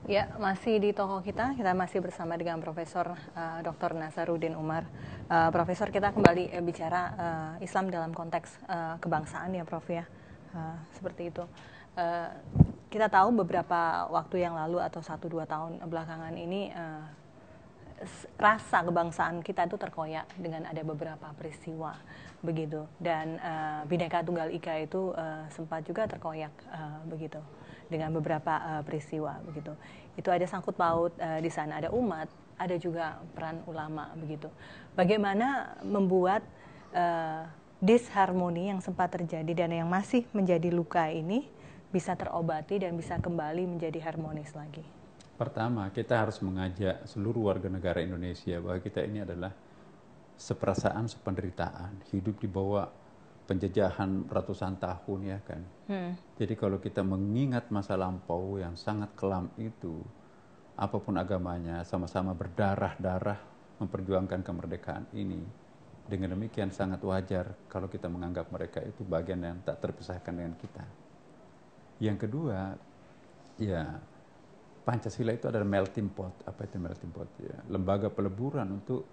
Ya, masih di toko kita masih bersama dengan Profesor Dr. Nasaruddin Umar. Profesor, kita kembali bicara Islam dalam konteks kebangsaan ya, Prof ya. Seperti itu. Uh, kita tahu beberapa waktu yang lalu atau 1-2 tahun belakangan ini rasa kebangsaan kita itu terkoyak dengan ada beberapa peristiwa begitu, dan Bhinneka Tunggal Ika itu sempat juga terkoyak begitu dengan beberapa peristiwa begitu. Itu ada sangkut paut di sana, ada umat, ada juga peran ulama begitu. Bagaimana membuat disharmoni yang sempat terjadi dan yang masih menjadi luka ini bisa terobati dan bisa kembali menjadi harmonis lagi? Pertama, kita harus mengajak seluruh warga negara Indonesia bahwa kita ini adalah seperasaan sependeritaan, hidup di bawah penjajahan ratusan tahun ya kan. Jadi kalau kita mengingat masa lampau yang sangat kelam itu, apapun agamanya, sama-sama berdarah-darah memperjuangkan kemerdekaan ini. Dengan demikian sangat wajar kalau kita menganggap mereka itu bagian yang tak terpisahkan dengan kita. Yang kedua, ya Pancasila itu adalah melting pot. Apa itu melting pot? Ya, lembaga peleburan untuk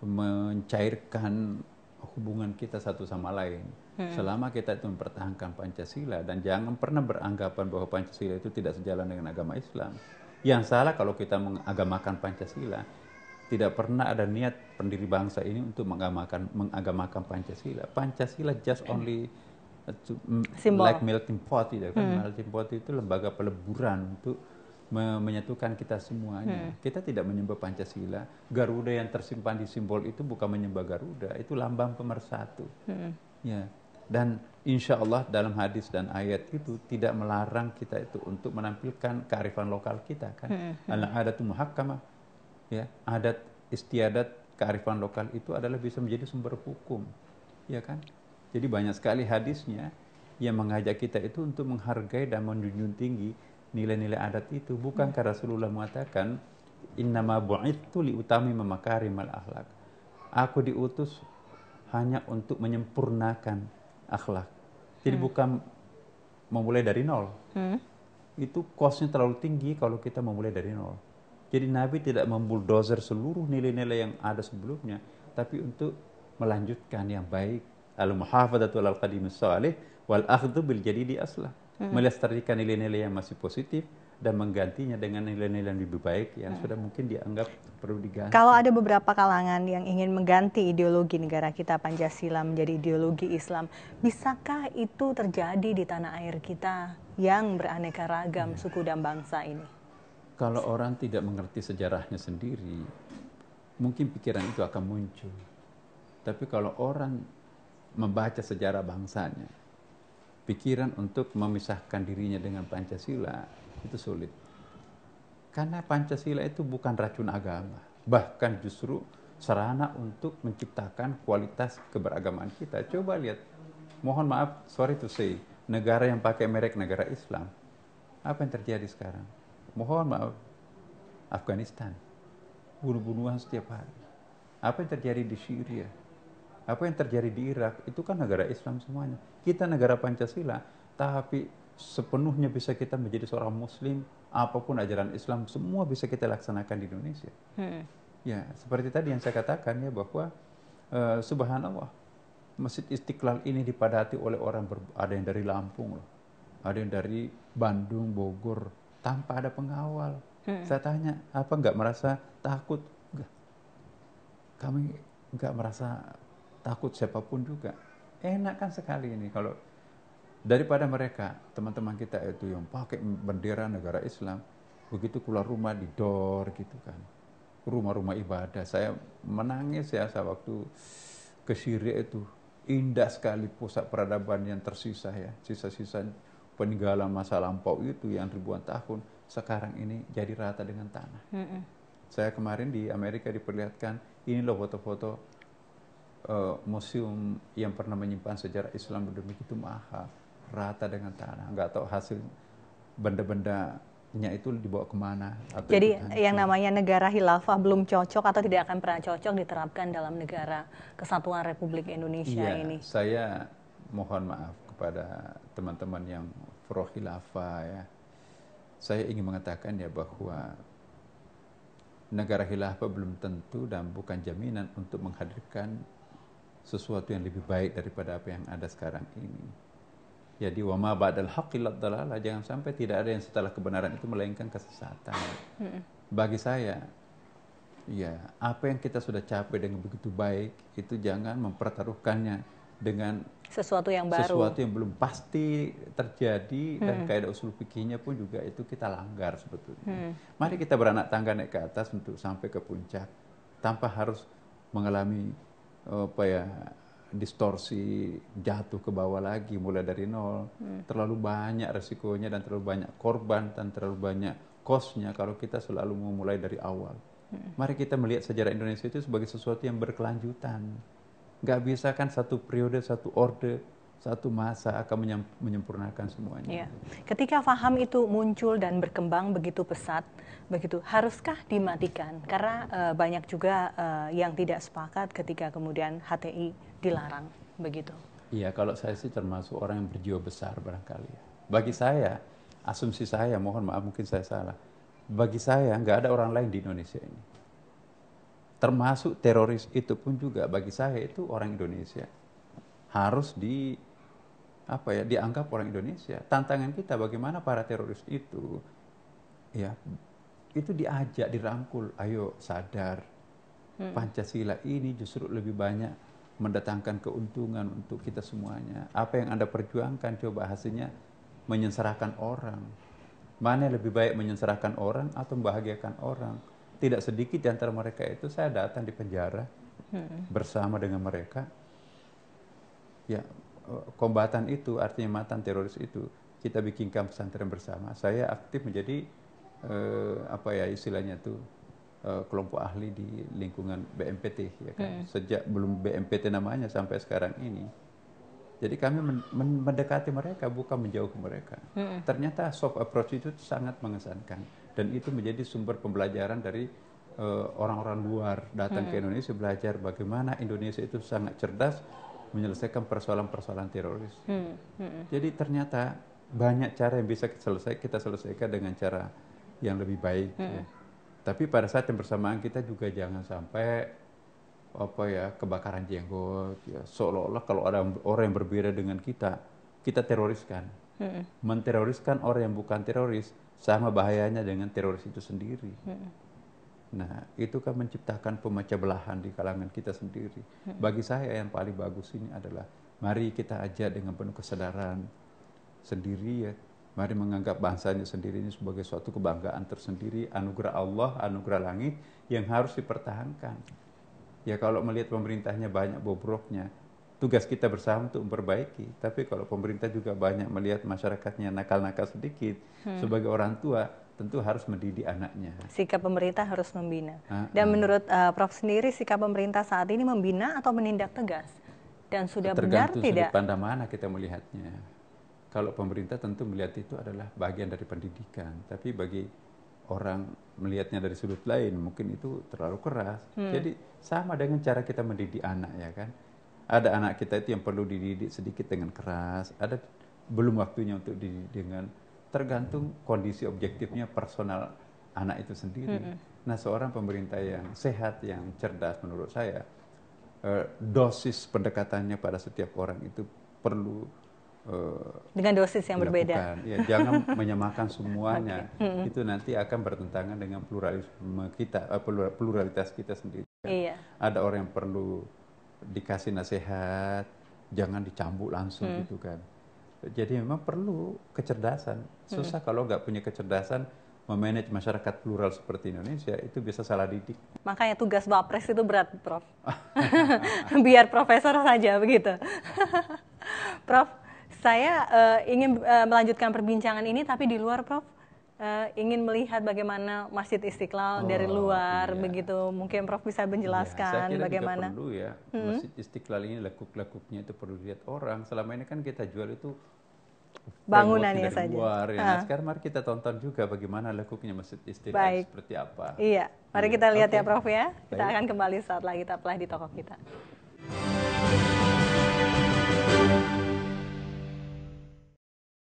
mencairkan hubungan kita satu sama lain. Selama kita itu mempertahankan Pancasila, dan jangan pernah beranggapan bahwa Pancasila itu tidak sejalan dengan agama Islam. Yang salah kalau kita mengagamakan Pancasila. Tidak pernah ada niat pendiri bangsa ini untuk mengagamakan Pancasila. Pancasila just only like melting pot itu kan. Melting pot itu lembaga peleburan untuk menyatukan kita semuanya. Kita tidak menyembah Pancasila. Garuda yang tersimpan di simbol itu bukan menyembah Garuda, itu lambang pemersatu. Ya. Dan insya Allah dalam hadis dan ayat itu tidak melarang kita itu untuk menampilkan kearifan lokal kita kan. Al-adatu muhakkamah. Ya, adat istiadat kearifan lokal itu adalah bisa menjadi sumber hukum. Ya kan? Jadi banyak sekali hadisnya yang mengajak kita itu untuk menghargai dan menjunjung tinggi nilai-nilai adat itu. Bukankah Rasulullah mengatakan innama bu'ithu liutami makarimal akhlak. Aku diutus hanya untuk menyempurnakan akhlak. Jadi bukan memulai dari nol. Itu costnya terlalu tinggi kalau kita memulai dari nol. Jadi Nabi tidak membuldozer seluruh nilai-nilai yang ada sebelumnya, tapi untuk melanjutkan yang baik. Al-muhafadzatu alal qadimis salih wal akhdhu bil jadidi aslah. Melestarikan nilai-nilai yang masih positif dan menggantinya dengan nilai-nilai yang lebih baik yang sudah mungkin dianggap perlu diganti. Kalau ada beberapa kalangan yang ingin mengganti ideologi negara kita Pancasila menjadi ideologi Islam, bisakah itu terjadi di tanah air kita yang beraneka ragam suku dan bangsa ini? Kalau orang tidak mengerti sejarahnya sendiri, mungkin pikiran itu akan muncul. Tapi kalau orang membaca sejarah bangsanya, pikiran untuk memisahkan dirinya dengan Pancasila itu sulit. Karena Pancasila itu bukan racun agama, bahkan justru sarana untuk menciptakan kualitas keberagamaan kita. Coba lihat, mohon maaf, sorry to say, negara yang pakai merek negara Islam, apa yang terjadi sekarang? Mohon maaf, Afghanistan, bunuh-bunuhan setiap hari. Apa yang terjadi di Syria? Apa yang terjadi di Irak? Itu kan negara Islam semuanya. Kita negara Pancasila, tapi sepenuhnya bisa kita menjadi seorang Muslim, apapun ajaran Islam, semua bisa kita laksanakan di Indonesia. Ya, seperti tadi yang saya katakan ya, bahwa subhanallah, Masjid Istiqlal ini dipadati oleh orang, ada yang dari Lampung loh, ada yang dari Bandung, Bogor, tanpa ada pengawal. Saya tanya, apa nggak merasa takut? Enggak. Kami nggak merasa takut siapapun juga. Enak kan sekali ini kalau daripada mereka, teman-teman kita itu yang pakai bendera negara Islam, begitu keluar rumah didor gitu kan. Rumah-rumah ibadah. Saya menangis ya saya waktu ke Syria itu. Indah sekali pusat peradaban yang tersisa ya. Sisa-sisa peninggalan masa lampau itu yang ribuan tahun. Sekarang ini jadi rata dengan tanah. Saya kemarin di Amerika diperlihatkan, ini loh foto-foto museum yang pernah menyimpan sejarah Islam begitu mahal, rata dengan tanah. Nggak tahu hasil benda-bendanya itu dibawa kemana. Jadi yang namanya negara khilafah belum cocok atau tidak akan pernah cocok diterapkan dalam negara Kesatuan Republik Indonesia ini. Saya mohon maaf kepada teman-teman yang pro khilafah ya. saya ingin mengatakan ya bahwa negara khilafah belum tentu dan bukan jaminan untuk menghadirkan sesuatu yang lebih baik daripada apa yang ada sekarang ini. Jadi wa ma ba'dal haqqi illa dhalalah, jangan sampai tidak ada yang setelah kebenaran itu melainkan kesesatan. Bagi saya, ya, apa yang kita sudah capai dengan begitu baik itu jangan mempertaruhkannya dengan Sesuatu yang baru. Sesuatu yang belum pasti terjadi dan kaidah usul fikihnya pun juga itu kita langgar sebetulnya. Mari kita beranak tangga naik ke atas untuk sampai ke puncak tanpa harus mengalami distorsi, jatuh ke bawah lagi mulai dari nol. Terlalu banyak resikonya dan terlalu banyak korban dan terlalu banyak kosnya kalau kita selalu memulai dari awal. Mari kita melihat sejarah Indonesia itu sebagai sesuatu yang berkelanjutan. Nggak bisa kan satu periode, satu orde, satu masa akan menyempurnakan semuanya. Ya. Ketika faham itu muncul dan berkembang begitu pesat, begitu haruskah dimatikan? Karena banyak juga yang tidak sepakat ketika kemudian HTI dilarang, begitu. Iya, kalau saya sih termasuk orang yang berjiwa besar barangkali. Bagi saya, asumsi saya, mohon maaf mungkin saya salah. Bagi saya nggak ada orang lain di Indonesia ini. Termasuk teroris itu pun juga bagi saya itu orang Indonesia. Harus dianggap orang Indonesia. Tantangan kita bagaimana para teroris itu ya itu diajak, dirangkul, ayo sadar. Pancasila ini justru lebih banyak mendatangkan keuntungan untuk kita semuanya. Apa yang Anda perjuangkan coba hasilnya menyengsarakan orang. Mana yang lebih baik menyengsarakan orang atau membahagiakan orang? Tidak sedikit di antara mereka itu saya datang di penjara bersama dengan mereka. Ya, kombatan itu artinya mantan teroris itu kita bikin kamp pesantren bersama. Saya aktif menjadi istilahnya tuh kelompok ahli di lingkungan BMPT ya kan. Sejak belum BMPT namanya sampai sekarang ini. Jadi kami mendekati mereka bukan menjauhi mereka. Ternyata soft approach itu sangat mengesankan. Dan itu menjadi sumber pembelajaran dari orang-orang luar datang ke Indonesia belajar bagaimana Indonesia itu sangat cerdas menyelesaikan persoalan-persoalan teroris. Jadi ternyata banyak cara yang bisa kita selesaikan dengan cara yang lebih baik. Ya. Tapi pada saat yang bersamaan kita juga jangan sampai kebakaran jenggot. Ya. Seolah-olah kalau ada orang yang berbeda dengan kita teroriskan. Menteroriskan orang yang bukan teroris sama bahayanya dengan teroris itu sendiri. Nah, itu kan menciptakan pemecah belahan di kalangan kita sendiri. Bagi saya yang paling bagus ini adalah mari kita ajak dengan penuh kesadaran sendiri ya. Mari menganggap bangsanya sendiri ini sebagai suatu kebanggaan tersendiri, anugerah Allah, anugerah langit yang harus dipertahankan. Ya kalau melihat pemerintahnya banyak bobroknya, tugas kita bersama untuk memperbaiki. Tapi kalau pemerintah juga banyak melihat masyarakatnya nakal-nakal sedikit, sebagai orang tua tentu harus mendidik anaknya. Sikap pemerintah harus membina. Dan menurut Prof sendiri sikap pemerintah saat ini membina atau menindak tegas? Dan sudah benar tidak? Tergantung sudut pandang mana kita melihatnya. Kalau pemerintah tentu melihat itu adalah bagian dari pendidikan. Tapi bagi orang melihatnya dari sudut lain mungkin itu terlalu keras. Jadi sama dengan cara kita mendidik anak ya kan. Ada anak kita itu yang perlu dididik sedikit dengan keras, ada belum waktunya untuk dididik dengan tergantung kondisi objektifnya personal anak itu sendiri. Nah, seorang pemerintah yang sehat, yang cerdas menurut saya, dosis pendekatannya pada setiap orang itu perlu dengan dosis yang berbeda. Ya, jangan menyamakan semuanya. Itu nanti akan bertentangan dengan pluralisme kita, pluralitas kita sendiri. Iya. Ada orang yang perlu dikasih nasihat, jangan dicambuk langsung gitu kan. Jadi memang perlu kecerdasan. Susah kalau nggak punya kecerdasan memanage masyarakat plural seperti Indonesia, itu bisa salah didik. Makanya tugas Wapres itu berat, Prof. Biar profesor saja begitu. Prof, saya ingin melanjutkan perbincangan ini, tapi di luar, Prof. Ingin melihat bagaimana Masjid Istiqlal dari luar, begitu. Mungkin Prof bisa menjelaskan saya kira bagaimana. Juga perlu ya, Masjid Istiqlal ini lekuk-lekuknya itu perlu dilihat orang. Selama ini kan kita jual itu bangunannya dari saja. Luar, ya. Nah, sekarang mari kita tonton juga bagaimana lekuknya Masjid Istiqlal seperti apa. Iya, mari kita lihat ya Prof ya. Kita akan kembali saat lagi, tetaplah di toko kita.